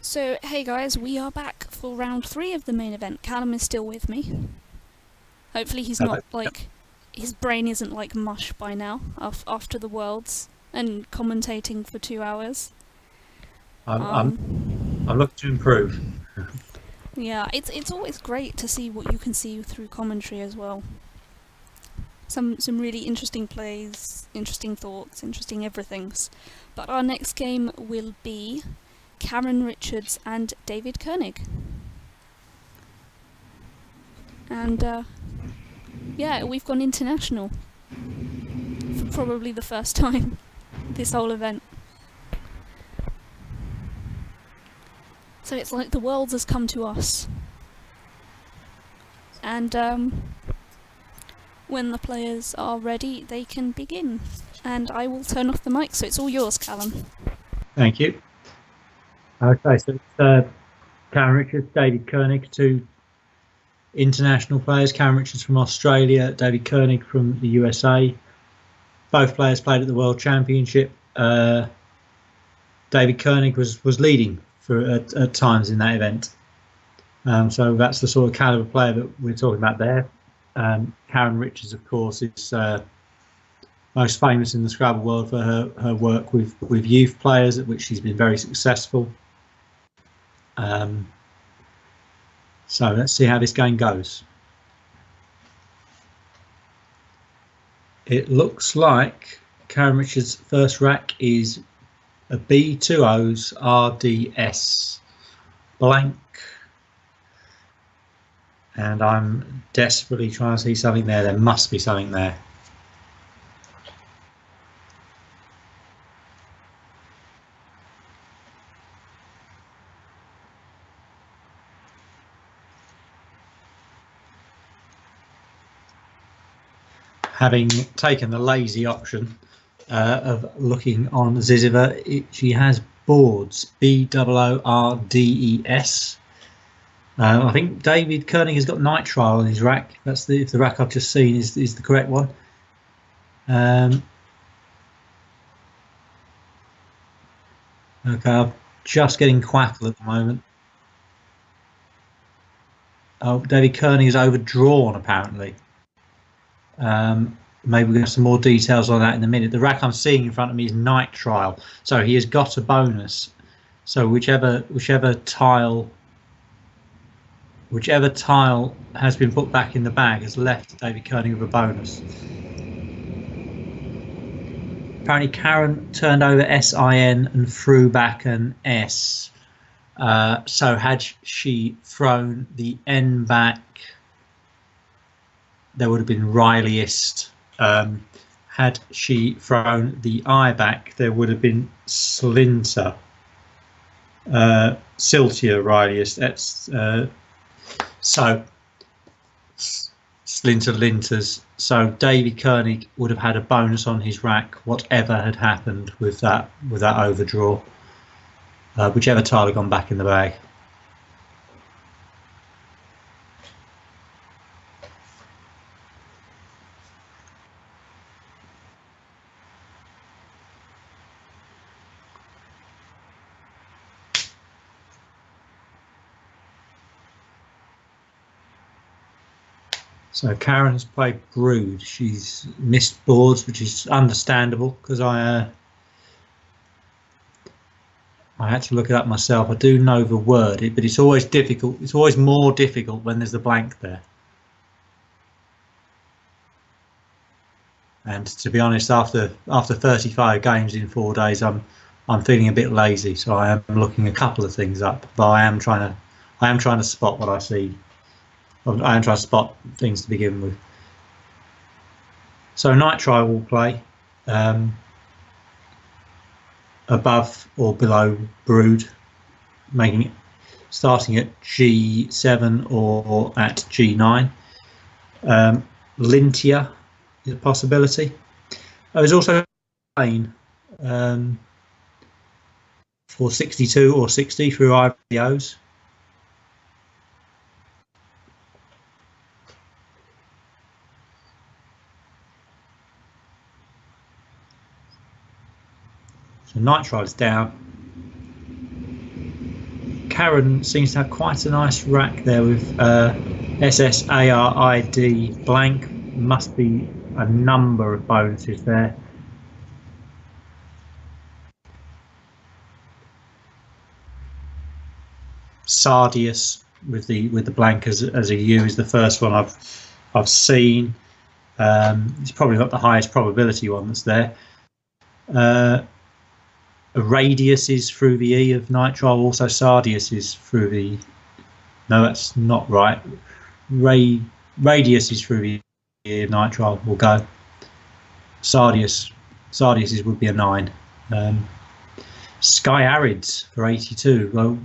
So, hey guys, we are back for round 3 of the main event. Calum is still with me. Hopefully he's Hello. not, his brain isn't like mush by now, after the Worlds, and commentating for 2 hours. I'm looking to improve. Yeah, it's always great to see what you can see through commentary as well. Some really interesting plays, interesting thoughts, interesting everythings. But our next game will be Karen Richards and David Koenig. And yeah, we've gone international for probably the first time this whole event. So it's like the world has come to us. And when the players are ready, they can begin. And I will turn off the mic, so it's all yours, Calum. Thank you. Okay, so it's Karen Richards, David Koenig, two international players. Karen Richards from Australia, David Koenig from the USA. Both players played at the World Championship. David Koenig was leading at times in that event. So that's the sort of caliber player that we're talking about there. Karen Richards, of course, is most famous in the Scrabble world for her work with youth players, at which she's been very successful. So let's see how this game goes. It looks like Karen Richards' first rack is a B, 2 O's, RDS, blank. And I'm desperately trying to see something there. There must be something there. Having taken the lazy option of looking on Ziziva, she has boards, BOORDES. I think David Koenig has got nitrile on his rack. That's if the rack I've just seen is the correct one. Okay, I'm just getting Quackle at the moment. Oh, David Koenig is overdrawn apparently. Maybe we'll get some more details on that in a minute. The rack I'm seeing in front of me is nitrile, so he has got a bonus. So whichever tile has been put back in the bag has left David Koenig with a bonus. Apparently Karen turned over SIN and threw back an S. So had she thrown the N back, there would have been Rileyist. Had she thrown the I back, there would have been Slinter. Siltia Rileyist. So Slinter Linters. So David Koenig would have had a bonus on his rack, whatever had happened with that overdraw. Whichever tile had gone back in the bag. So Karen's played Brood. She's missed boards, which is understandable because I had to look it up myself. I do know the word, but it's always difficult. It's always more difficult when there's a blank there. And to be honest, after 35 games in 4 days, I'm feeling a bit lazy. So I am looking a couple of things up, but I am trying to spot what I see. I am trying to spot things to begin with. So nitrile will play above or below Brood, starting at G7 or at G9. Lintia is a possibility. There's also Plain for 62 or 60 through IPOs. So nitrile is down. Karen seems to have quite a nice rack there with SSARID blank. Must be a number of bonuses there. Sardius with the blank as a U is the first one I've seen. It's probably not the highest probability one that's there. Radius is through the E of nitrile. Also, Sardius is through the. No, that's not right. Radius is through the E of nitrile. We'll go. Sardius would be a 9. Sky Arids for 82. Well,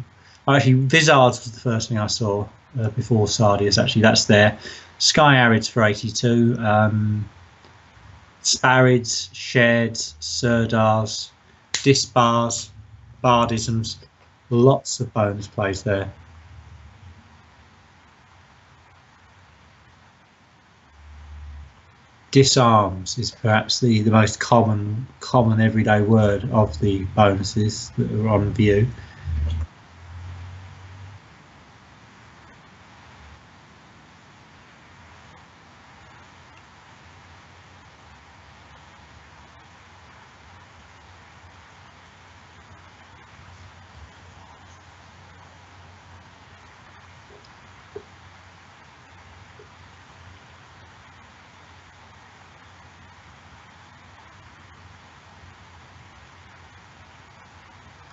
actually, Vizards was the first thing I saw before Sardius. Actually, that's there. Sky Arids for 82. Sparids, Sheds, Sirdars, Dispars, Bardisms. Lots of bonus plays there. Disarms is perhaps the most common everyday word of the bonuses that are on view.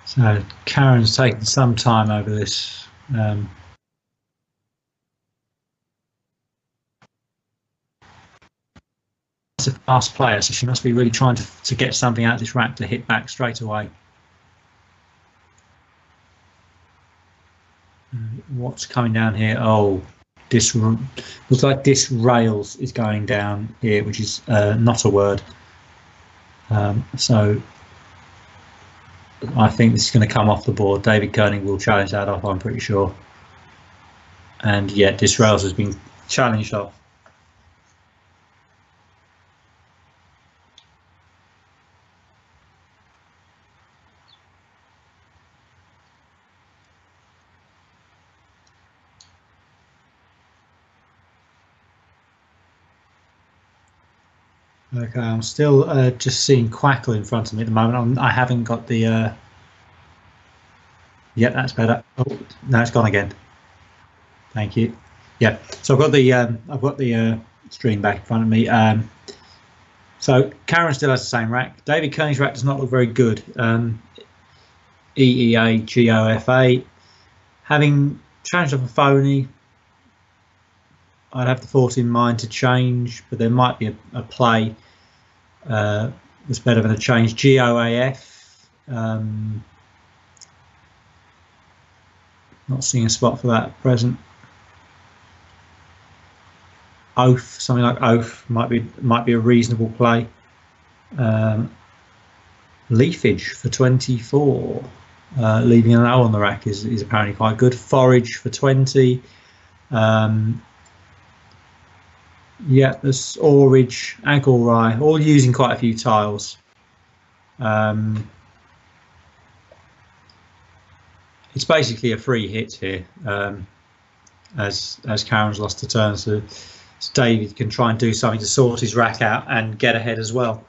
So Karen's taken some time over this. It's a fast player, so she must be really trying to get something out of this rack to hit back straight away. What's coming down here? Oh, this looks like this rails is going down here, which is not a word. So I think this is going to come off the board. David Koenig will challenge that off, I'm pretty sure. And yeah, Disrails has been challenged off. Okay, I'm still just seeing Quackle in front of me at the moment. I haven't got the. Yeah, that's better. Oh, no, it's gone again. Thank you. Yeah, so I've got the stream back in front of me. So Karen still has the same rack. David Koenig's rack does not look very good. EEAGOFA. Having challenged off a phony, I'd have the thought in mind to change, but there might be a play that's better than a change. GOAF. Not seeing a spot for that at present. Oath, something like Oath might be a reasonable play. Leafage for 24. Leaving an O on the rack is apparently quite good. Forage for 20. Yeah, there's Orage, Agorai, all using quite a few tiles. It's basically a free hit here, as Karen's lost a turn, so David can try and do something to sort his rack out and get ahead as well.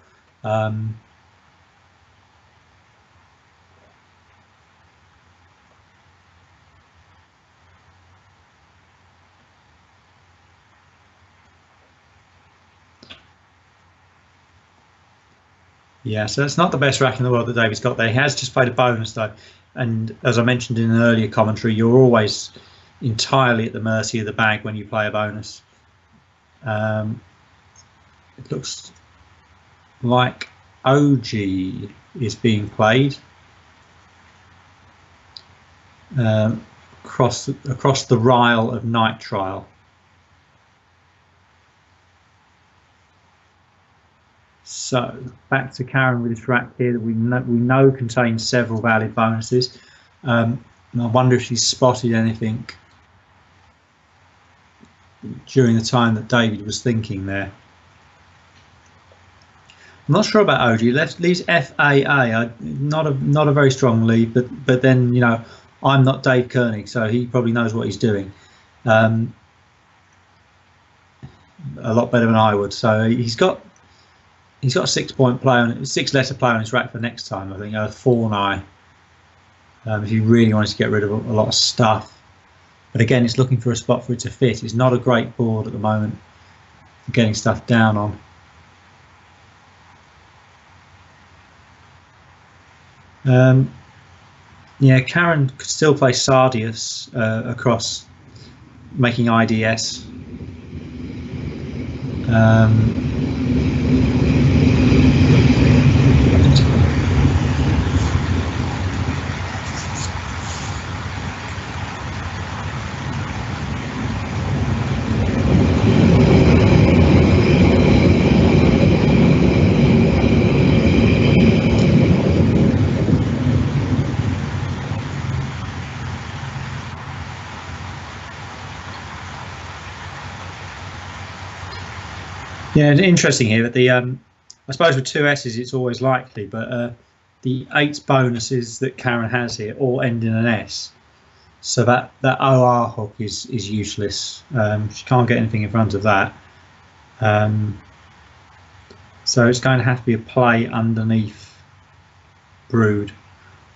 Yeah, so it's not the best rack in the world that David's got there. He has just played a bonus though, and as I mentioned in an earlier commentary, you're always entirely at the mercy of the bag when you play a bonus. It looks like OG is being played across the Ryle of nitrile. So back to Karen with this rack here that we know contains several valid bonuses. And I wonder if she's spotted anything during the time that David was thinking there. I'm not sure about OG. Leaves FAA. Not a very strong lead, but then, you know, I'm not Dave Koenig, so he probably knows what he's doing a lot better than I would. So he's got a 6-point player, 6-letter player on his rack for next time. I think 4-9. If you really wanted to get rid of a lot of stuff, but again, it's looking for a spot for it to fit. It's not a great board at the moment for getting stuff down on. Yeah, Karen could still play Sardius across, making IDS. Yeah, interesting here. But I suppose with 2 S's, it's always likely. But the 8 bonuses that Karen has here all end in an S, so that OR hook is useless. She can't get anything in front of that. So it's going to have to be a play underneath Brood,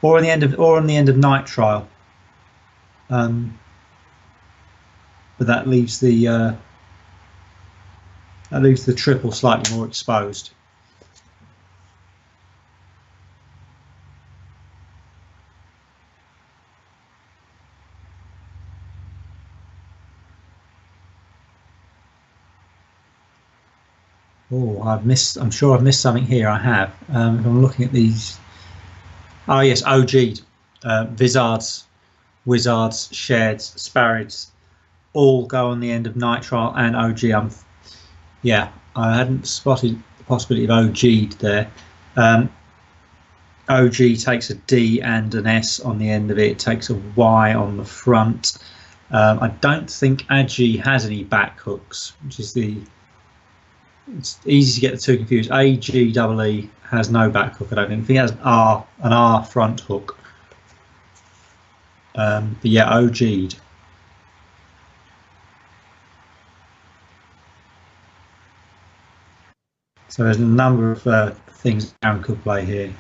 or on the end of Night Trial. But that leaves the triple slightly more exposed. Oh, I'm sure I've missed something here. I have. If I'm looking at these. Oh yes, OG'd, Vizards, Wizards, Sheds, Sparrows, all go on the end of Night Trial and OG. Yeah, I hadn't spotted the possibility of OG'd there. OG takes a D and an S on the end of it. It takes a Y on the front. I don't think AG has any back hooks, which is it's easy to get the two confused. AGEE has no back hook. I don't think. I think it has an R front hook. But yeah, OG'd. So there's a number of things Aaron could play here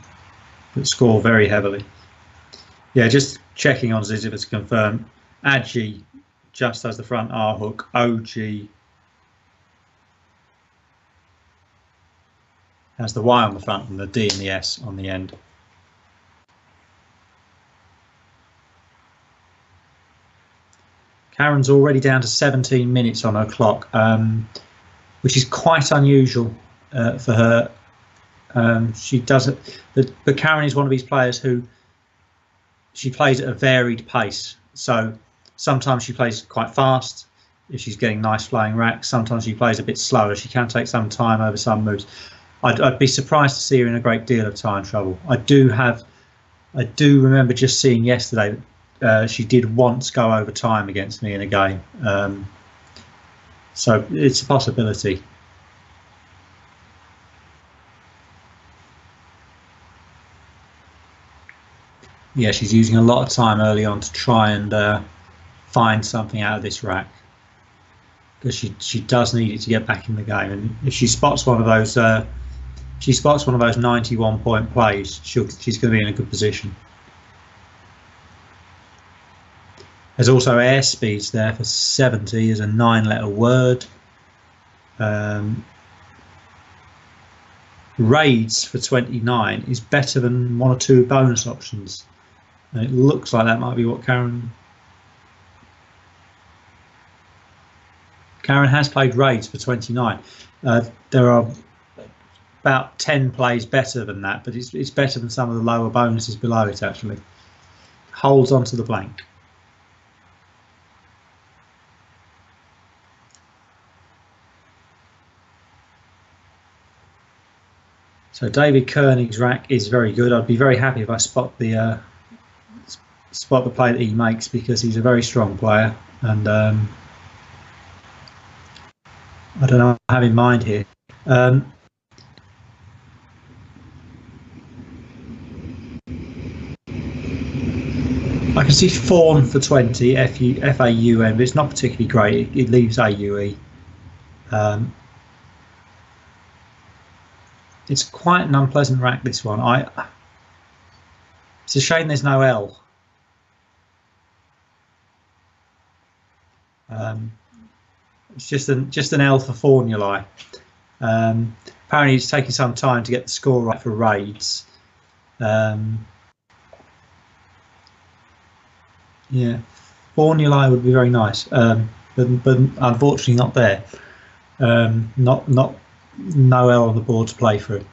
that score very heavily. Yeah, just checking on Ziziva to confirm. AG just has the front R hook. OG has the Y on the front and the D and the S on the end. Karen's already down to 17 minutes on her clock, which is quite unusual for her. She does it, but Karen is one of these players who she plays at a varied pace. So sometimes she plays quite fast if she's getting nice flying racks. Sometimes she plays a bit slower. She can take some time over some moves. I'd be surprised to see her in a great deal of time trouble. I do remember just seeing yesterday that she did once go over time against me in a game. So it's a possibility. Yeah, she's using a lot of time early on to try and find something out of this rack, because she does need it to get back in the game. And if she spots one of those 91-point plays, she's going to be in a good position. There's also airspeeds there for 70 as a 9-letter word. Raids for 29 is better than 1 or 2 bonus options. And it looks like that might be what Karen has played raids for 29. There are about 10 plays better than that, but it's better than some of the lower bonuses below it actually. Holds onto the blank. So David Koenig's rack is very good. I'd be very happy if I spot the play that he makes, because he's a very strong player, and I don't know what I have in mind here. I can see fawn for 20, F-A-U-N, but it's not particularly great. It leaves A-U-E. It's quite an unpleasant rack, this one. It's a shame there's no L. It's just an L for formulae. Apparently it's taking some time to get the score right for raids. Yeah, formulae would be very nice, but unfortunately not there. No L on the board to play through.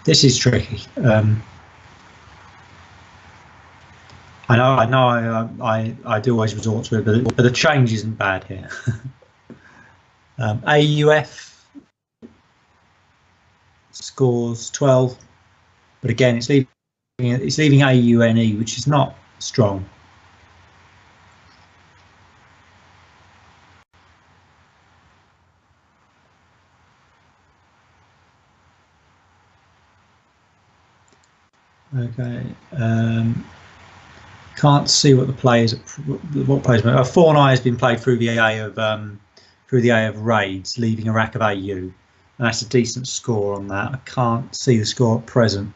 This is tricky. I do always resort to it, but the change isn't bad here. AUF scores 12, but again it's leaving AUNE, which is not strong. Okay. Can't see what the players. What players? Fawn Eye has been played through the A of raids, leaving a rack of AU, and that's a decent score on that. I can't see the score at present.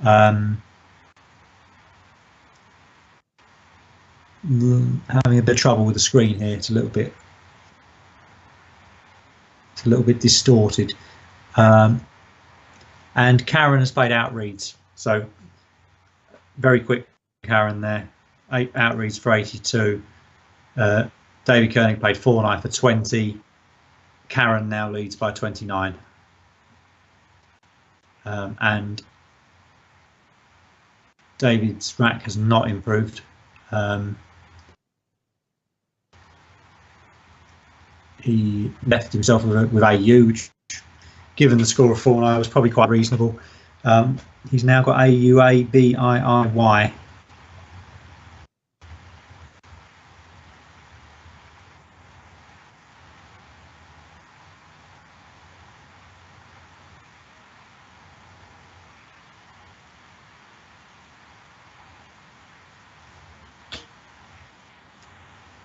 Having a bit of trouble with the screen here. It's a little bit distorted. And Karen has played outreads, so very quick. Karen there, 8 outreads for 82. David Koenig played Fawn Eye for 20. Karen now leads by 29. And David's rack has not improved. He left himself with AU, which, given the score of Fawn Eye, was probably quite reasonable. He's now got AUA, BIIY.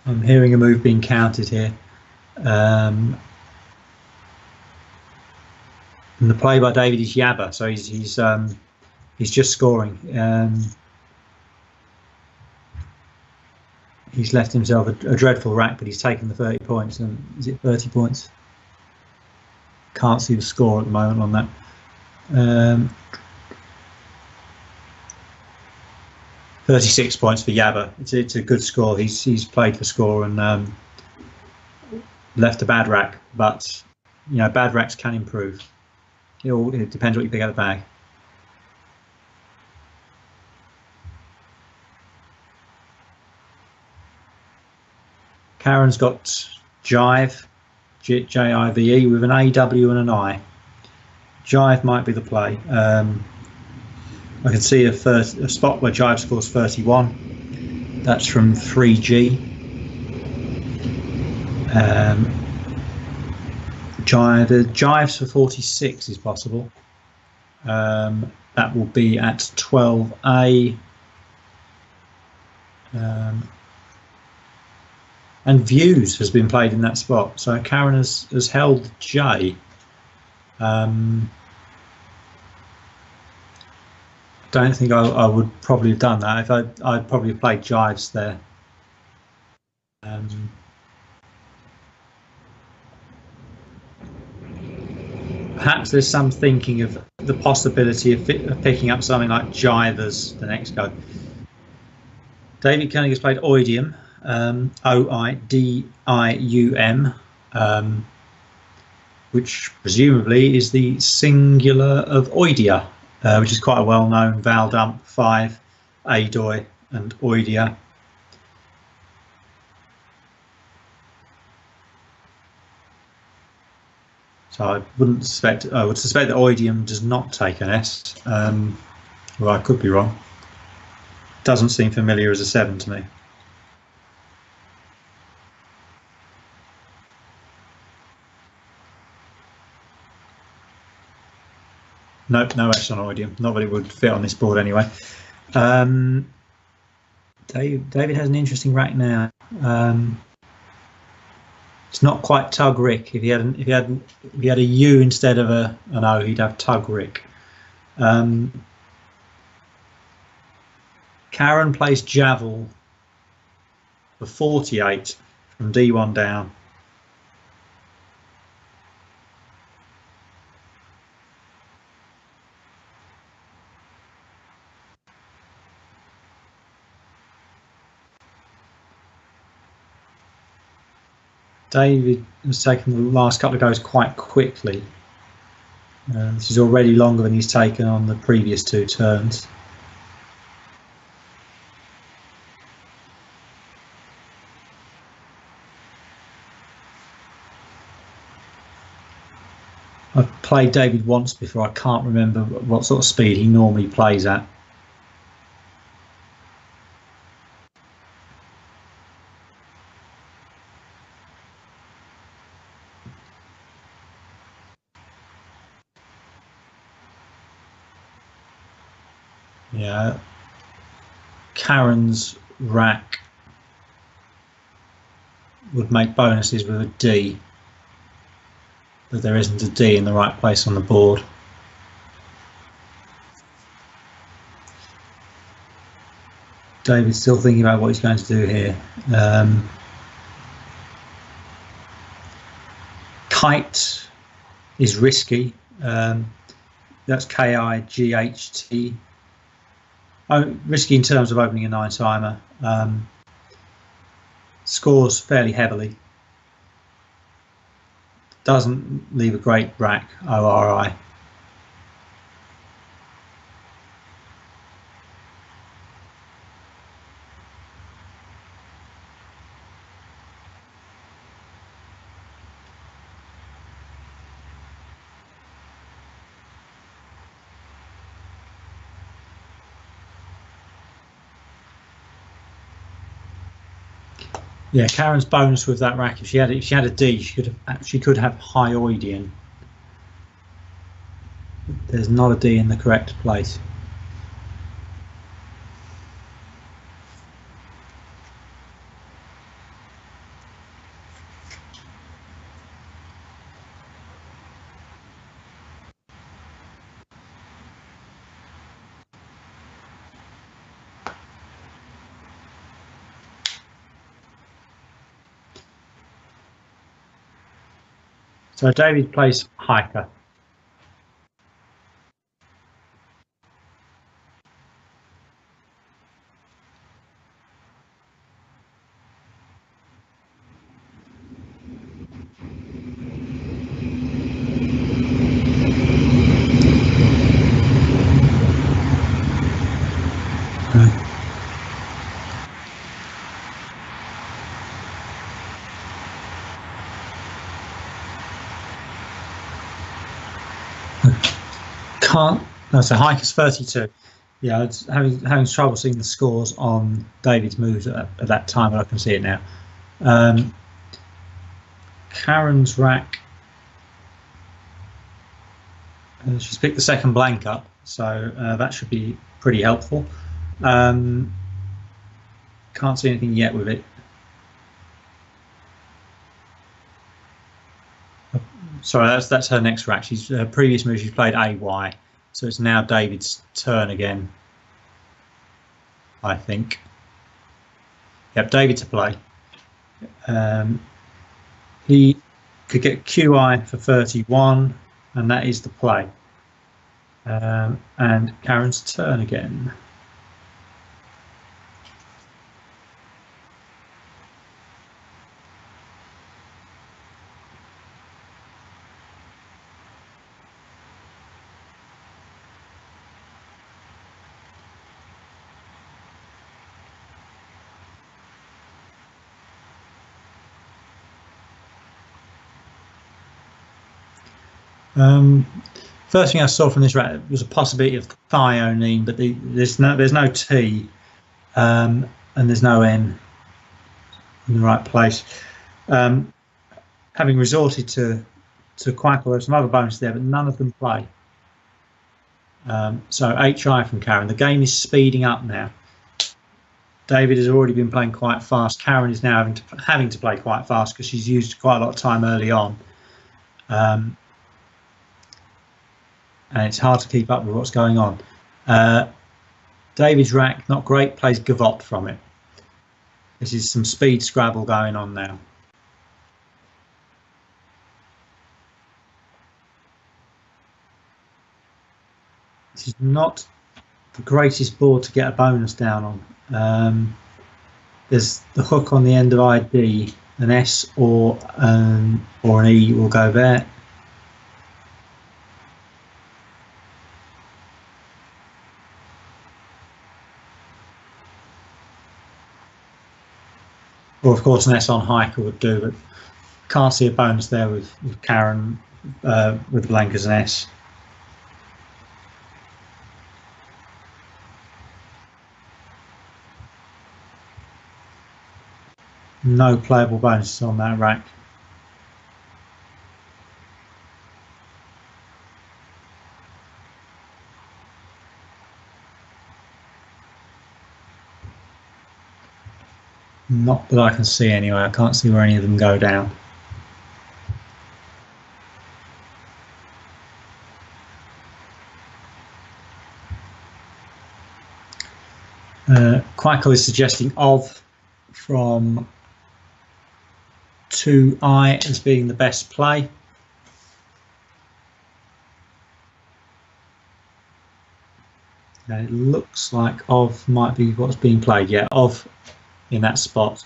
I'm hearing a move being counted here. And the play by David is Yabba, so he's just scoring. He's left himself a dreadful rack, but he's taken the 30 points. And is it 30 points? Can't see the score at the moment on that. 36 points for Yabba. It's a good score. He's played for score and left a bad rack, but you know, bad racks can improve. It depends what you pick out of the bag. Karen's got Jive, J-I-V-E, with an A-W and an I. Jive might be the play. I can see a spot where Jive scores 31. That's from 3G. Jives for 46 is possible. That will be at 12A. And Views has been played in that spot. So Karen has held J. Don't think I would probably have done that. If I'd probably have played Jives there. Perhaps there's some thinking of the possibility of picking up something like Jivers the next go. David Koenig has played Oidium, O-I-D-I-U-M, which presumably is the singular of Oidia, which is quite a well-known vowel dump, 5, Adoi and Oidia. So I would suspect that Oidium does not take an S. Well, I could be wrong. Doesn't seem familiar as a 7 to me. Nope, no S on Oidium. Not that it would fit on this board anyway. David has an interesting rack now. It's not quite Tug Rick. If he had a U instead of an O, he'd have Tug Rick. Karen plays Javel for 48 from D1 down. David has taken the last couple of goes quite quickly. This is already longer than he's taken on the previous 2 turns. I've played David once before. I can't remember what sort of speed he normally plays at. Yeah, Karen's rack would make bonuses with a D, but there isn't a D in the right place on the board. David's still thinking about what he's going to do here. Kite is risky. That's K-I-G-H-T. Risky in terms of opening a 9-timer. Scores fairly heavily. Doesn't leave a great rack, ORI. Yeah, Karen's bonus with that rack. If she had a D, she could have high Oidian. There's not a D in the correct place. So David plays hiker. So hiker's 32. Yeah, I was having trouble seeing the scores on David's moves at that time, but I can see it now. Karen's rack. She's picked the second blank up, so that should be pretty helpful. Can't see anything yet with it. Sorry, that's her next rack. She's previous move. She's played AY, so it's now David's turn again. I think. Yep, David to play. He could get QI for 31, and that is the play. And Karen's turn again. First thing I saw from this rack was a possibility of thionine, but there's no T, and there's no N in the right place. Having resorted to Quackle, there's some other bonuses there, but none of them play. So HI from Karen. The game is speeding up now. David has already been playing quite fast. Karen is now having to play quite fast because she's used quite a lot of time early on. And it's hard to keep up with what's going on. David's rack, not great, plays Gavotte from it. This is some speed Scrabble going on now. This is not the greatest board to get a bonus down on. There's the hook on the end of ID, an S or an E will go there. Or of course an S on hiker would do, but can't see a bonus there with Karen with blank as an S. No playable bonuses on that rack. Not that I can see anyway. I can't see where any of them go down. Quackle is suggesting of from 2I as being the best play. It looks like of might be what's being played. Yeah, of in that spot.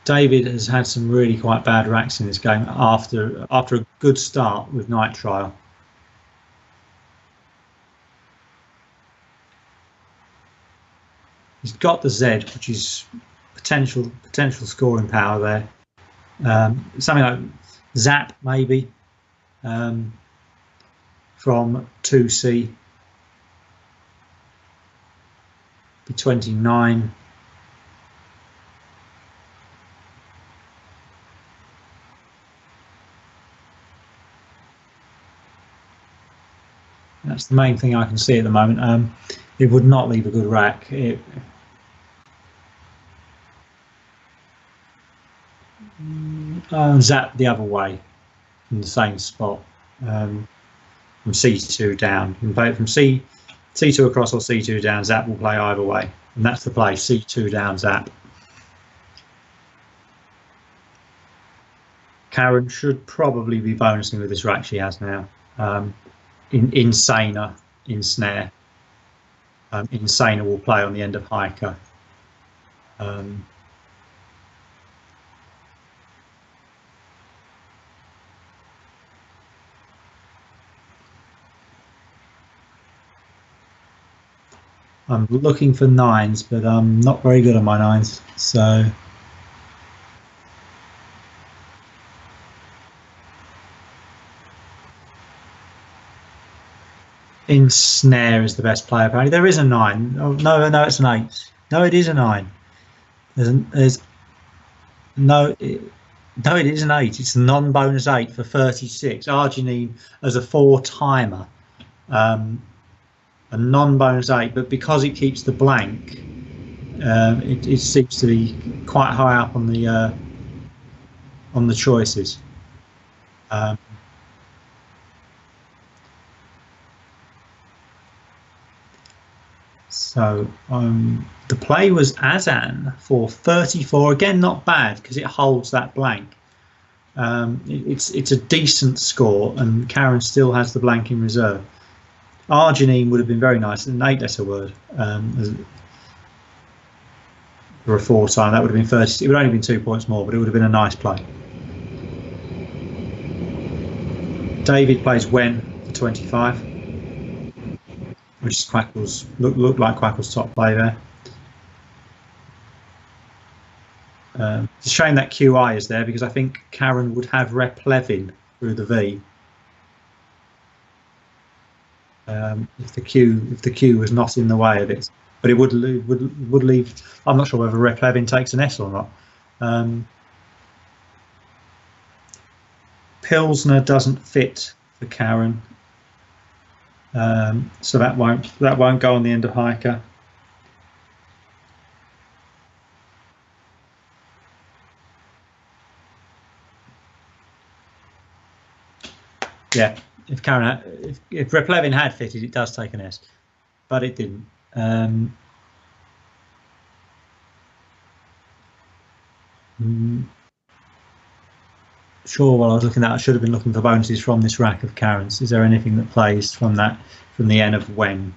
David has had some really quite bad racks in this game after a good start with Night Trial. He's got the Z, which is potential scoring power there. Something like Zap maybe from 2C. Be 29. That's the main thing I can see at the moment. It would not leave a good rack. Zap the other way in the same spot from C2 down. You can play it from C2 across or C2 down. Zap will play either way, and that's the play: C2 down, Zap. Karen should probably be bonusing with this rack she has now. Insaner in snare. Insaner will play on the end of hiker. I'm looking for nines, but I'm not very good on my nines, so in snare is the best player apparently. There is a 9. Oh, no, it's an 8. No, it is a 9. It is an 8. It's a non-bonus 8 for 36. Arginine as a 4-timer. A non-bonus 8, but because it keeps the blank, it seems to be quite high up on the choices. So the play was Azan for 34. Again, not bad because it holds that blank. It's a decent score, and Karen still has the blank in reserve. Arginine would have been very nice, an 8-letter word. For a 4-time, that would have been 30. It would only have been 2 points more, but it would have been a nice play. David plays when for 25, which is Quackle's looked like Quackle's top play there. It's a shame that QI is there because I think Karen would have Rep Levin through the V. If the Q was not in the way of it, but it would leave. I'm not sure whether Rep Levin takes an S or not. Pilsner doesn't fit for Karen. So that won't go on the end of hiker. Yeah, if Replevin had fitted, it does take an S, but it didn't. Sure, while I was looking at that, I should have been looking for bonuses from this rack of Karen's. Is there anything that plays from the N of when?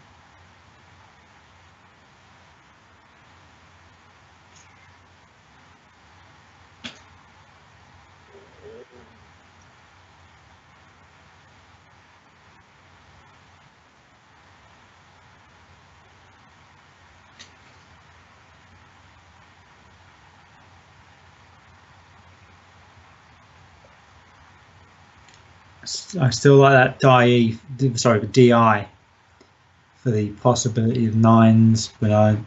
I still like that the DI for the possibility of nines, but I.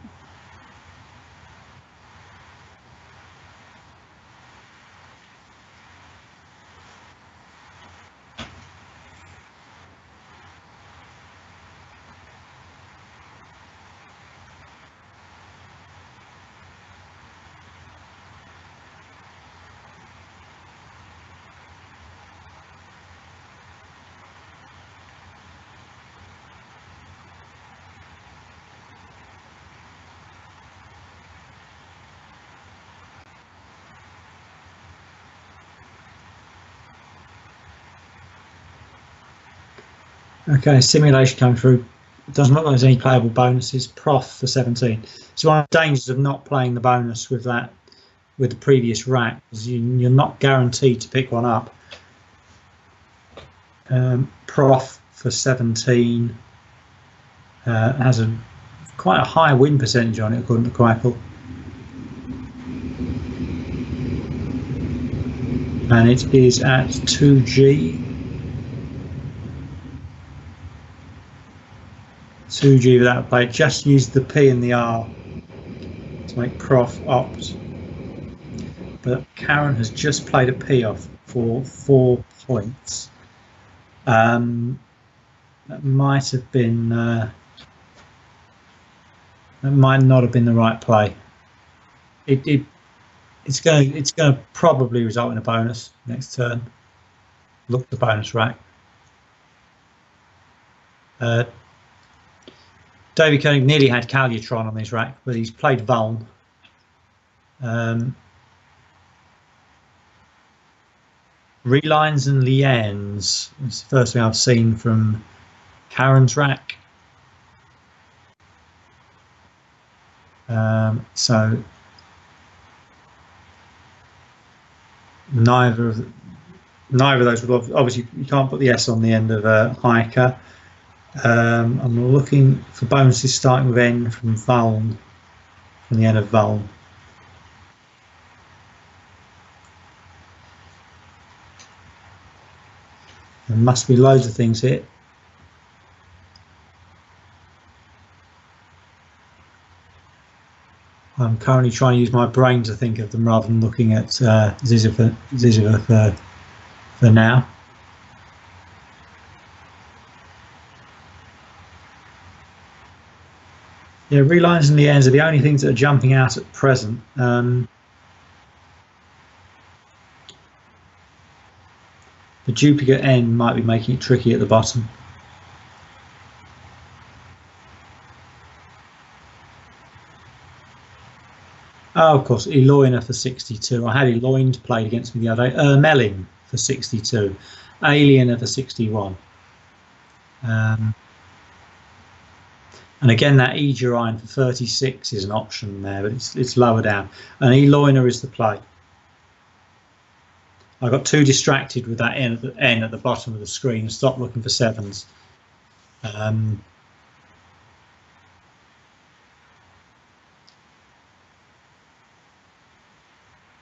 Okay, simulation coming through. It doesn't look like there's any playable bonuses. Prof for 17. So one of the dangers of not playing the bonus with the previous rack is you're not guaranteed to pick one up. Prof for 17 has quite a high win percentage on it, according to Quackle. And it is at 2G. 2G without a play. Just use the P and the R to make Prof opt. But Karen has just played a P off for 4 points. That might have been. That might not have been the right play. It's going to probably result in a bonus next turn. Look at the bonus rack. David Koenig nearly had Calutron on his rack, but he's played Vuln. Relines and Liens. It's the first thing I've seen from Karen's rack. So neither of those would obviously, you can't put the S on the end of a hiker. I'm looking for bonuses starting with N from Vuln, from the end of Vuln. There must be loads of things here. I'm currently trying to use my brain to think of them rather than looking at Ziziva for now. Yeah, relines and the ends are the only things that are jumping out at present. The duplicate N might be making it tricky at the bottom. Oh, of course, Eloina for 62. I had Eloined played against me the other day. Melin for 62. Aliener for 61. And again, that Egerine for 36 is an option there, but it's lower down. And Eloina is the play. I got too distracted with that N at the bottom of the screen and stopped looking for sevens.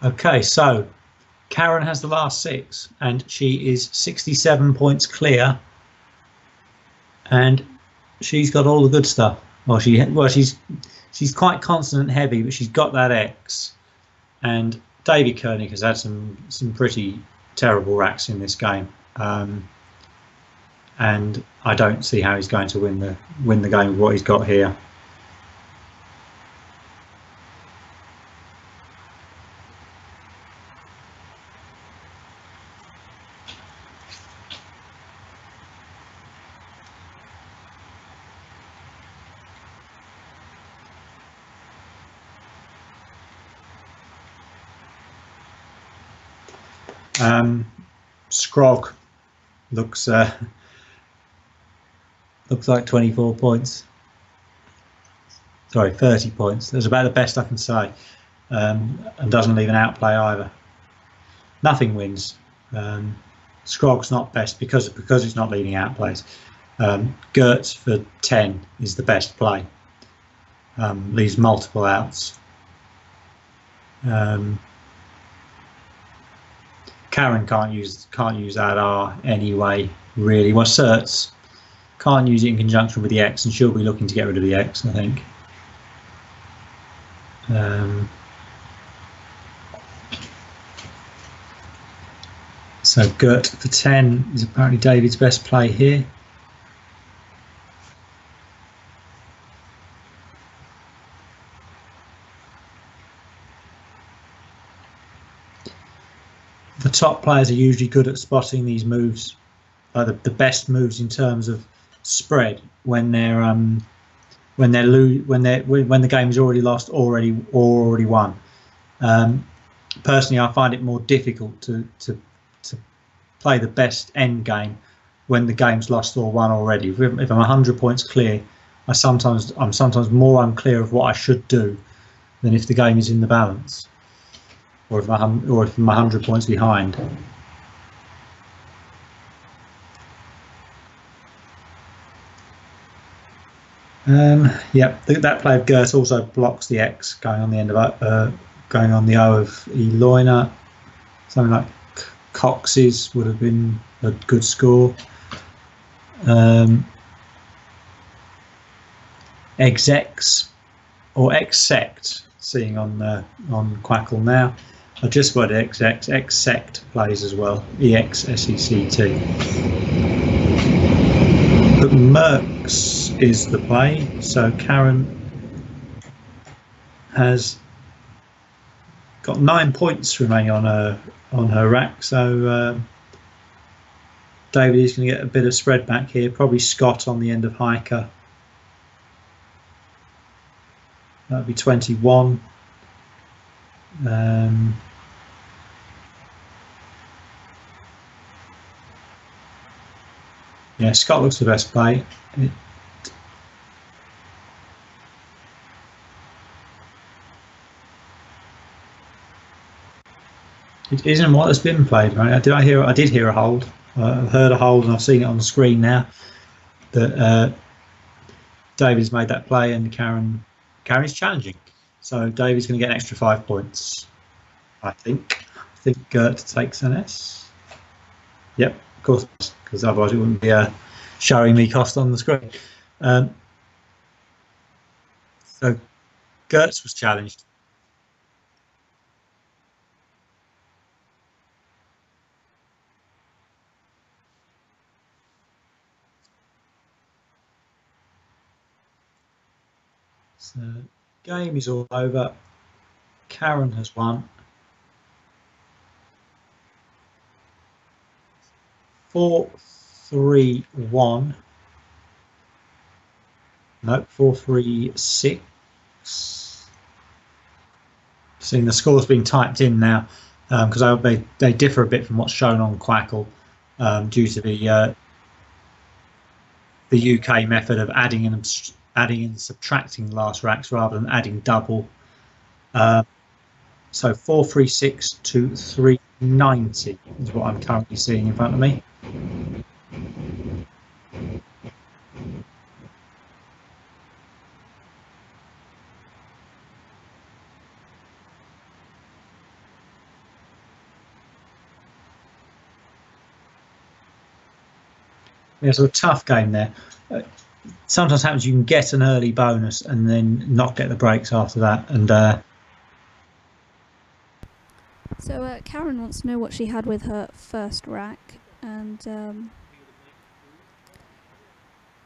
Okay, so Karen has the last 6, and she is 67 points clear, and she's got all the good stuff. Well, she's quite consonant heavy, but she's got that X. And David Koenig has had some pretty terrible racks in this game. and I don't see how he's going to win the game with what he's got here. Scrog looks like 24 points. Sorry, 30 points. That's about the best I can say, and doesn't leave an outplay either. Nothing wins. Scrog's not best because it's not leading outplays. Gertz for 10 is the best play. Leaves multiple outs. Karen can't use that anyway, really. Well, Certs can't use it in conjunction with the X, and she'll be looking to get rid of the X, I think. So Gert for 10 is apparently David's best play here. The top players are usually good at spotting these moves, the best moves in terms of spread when the game is already lost, already won. Personally, I find it more difficult to play the best end game when the game's lost or won already. If I'm 100 points clear, I'm sometimes more unclear of what I should do than if the game is in the balance, or if I'm 100 points behind. Yep, that play of Gert also blocks the X going on the end of going on the O of Eloina. Something like Cox's would have been a good score. Execs or Exsect, seeing on Quackle now. I just word Exsect plays as well. EXSECT. But Mercs is the play. So Karen has got 9 points remaining on her rack. So David is going to get a bit of spread back here. Probably Scott on the end of Hiker. That would be 21. Yeah, Scott looks the best play. It isn't what has been played, right? I did hear a hold. I've heard a hold, and I've seen it on the screen now. That David's made that play, and Karen is challenging. So David's going to get an extra 5 points. I think Gert takes an S. Yep, of course, because otherwise it wouldn't be showing me cost on the screen. So Gertz was challenged. So game is all over. Karen has won. 4-3-1. No, 4-3-6. Seeing the scores being typed in now, because they differ a bit from what's shown on Quackle, due to the UK method of adding and subtracting last racks rather than adding double. So 436 to 390 is what I'm currently seeing in front of me. Yeah, so a tough game there. Sometimes happens you can get an early bonus and then not get the breaks after that. And so Karen wants to know what she had with her first rack, and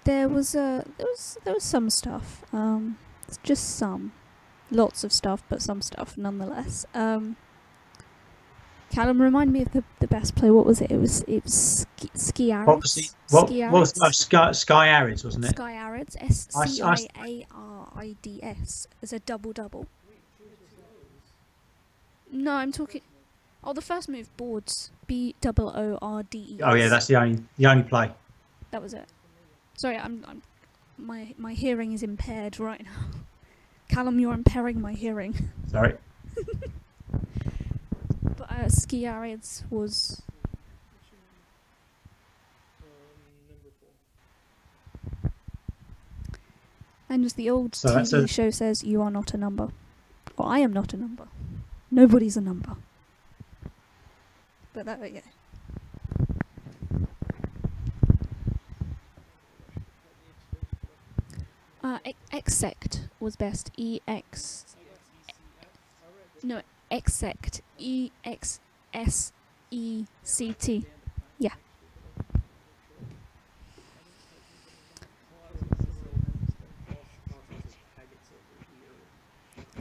There was some stuff. Just some, lots of stuff, but some stuff nonetheless. Callum, remind me of the best play. What was it? It was Ski Arids. Sky Arids, wasn't it? Sky Arids. SCIARIDS. It's a double. No, I'm talking. Oh, the first move, boards. BOORDES. Oh yeah, that's the only play. That was it. Sorry, my hearing is impaired right now. Callum, you're impairing my hearing. Sorry. But Ski Arids was. And as the old TV show says, you are not a number. Or I am not a number. Nobody's a number. But that, yeah. Exect was best. Exect. EXSECT. Yeah.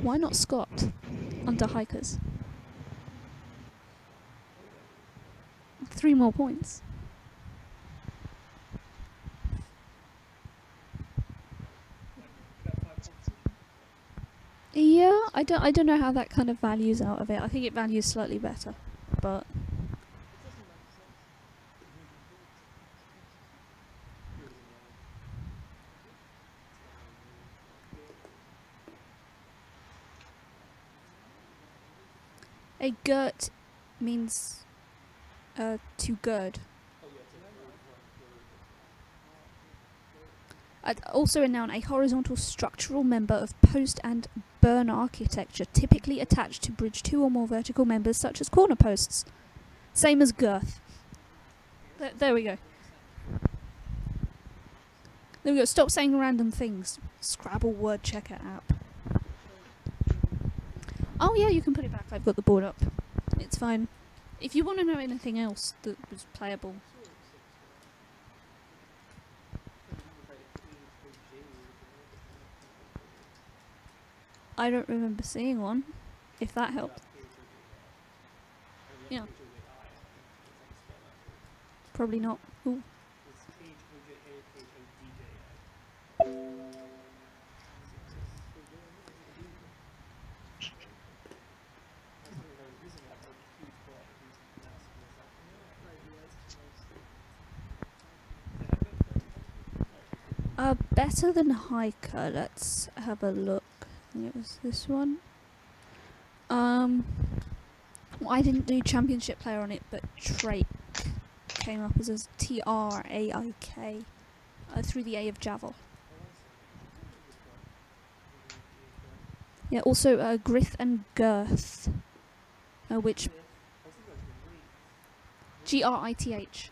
Why not Scott under hikers? 3 more points. Yeah, I don't know how that kind of values out of it. I think it values slightly better, but a girt means to gird. Also a noun, a horizontal structural member of post and burn architecture, typically attached to bridge 2 or more vertical members, such as corner posts. Same as girth. There we go. There we go. Stop saying random things. Scrabble word checker app. Oh yeah, you can put it back. I've got the board up. It's fine. If you want to know anything else that was playable. I don't remember seeing one, if that helps. Yeah. Probably not. Ooh. Better than hiker. Let's have a look. I think it was this one. Well, I didn't do championship player on it, but Traik came up as a TRAIK through the A of Javel. Yeah, also Grith and Girth, which GRITH.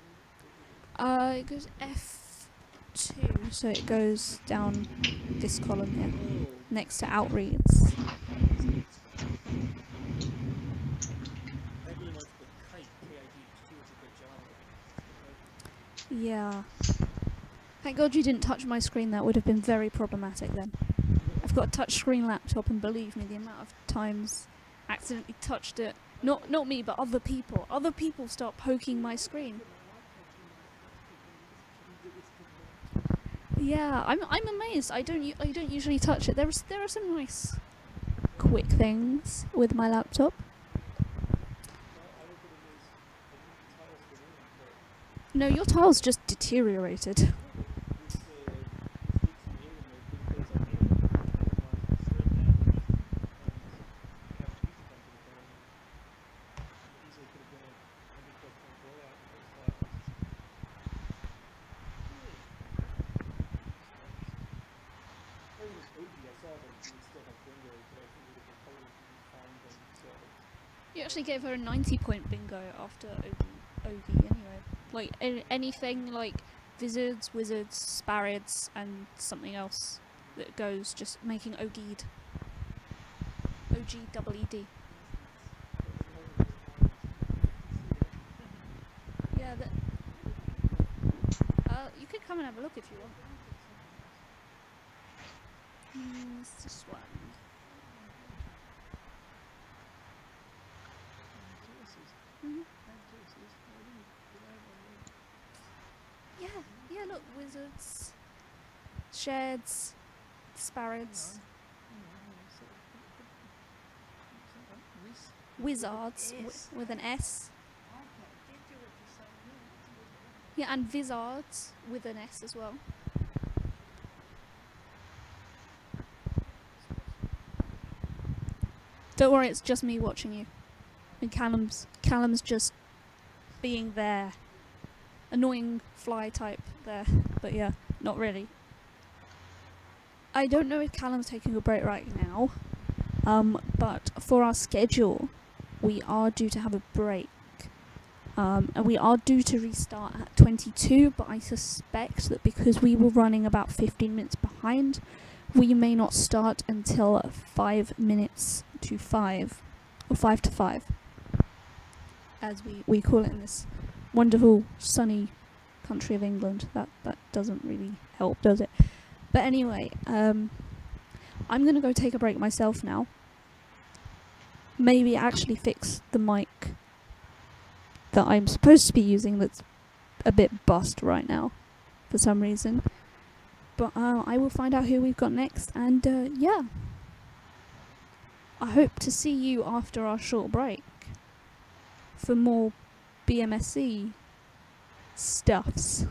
It goes F2, so it goes down this column here, next to outreads. Yeah. Thank God you didn't touch my screen, that would have been very problematic then. I've got a touchscreen laptop, and believe me, the amount of times I accidentally touched it. Not me, but other people. Other people start poking my screen. Yeah, I'm amazed. I don't usually touch it. There are some nice quick things with my laptop. No, your tile's just deteriorated. You actually gave her a 90-point bingo after Ogie anyway. Like anything like Wizards, Sparids, and something else that goes just making Ogie'd. OGEED. Yeah, you could come and have a look if you want. It's this one. Mhm. Yeah, look, wizards, sheds, sparrows, wizards with an S. Yeah, and vizards with an S as well. Don't worry, it's just me watching you. And Callum's just being there. Annoying fly type there. But yeah, not really. I don't know if Callum's taking a break right now. But for our schedule, we are due to have a break. And we are due to restart at 22, but I suspect that because we were running about 15 minutes behind, we may not start until 5 minutes to 5, or 5 to 5, as we call it in this wonderful sunny country of England. That doesn't really help, does it? But anyway, I'm going to go take a break myself now. Maybe actually fix the mic that I'm supposed to be using that's a bit bust right now for some reason. But I will find out who we've got next, and yeah. I hope to see you after our short break for more BMSC stuffs.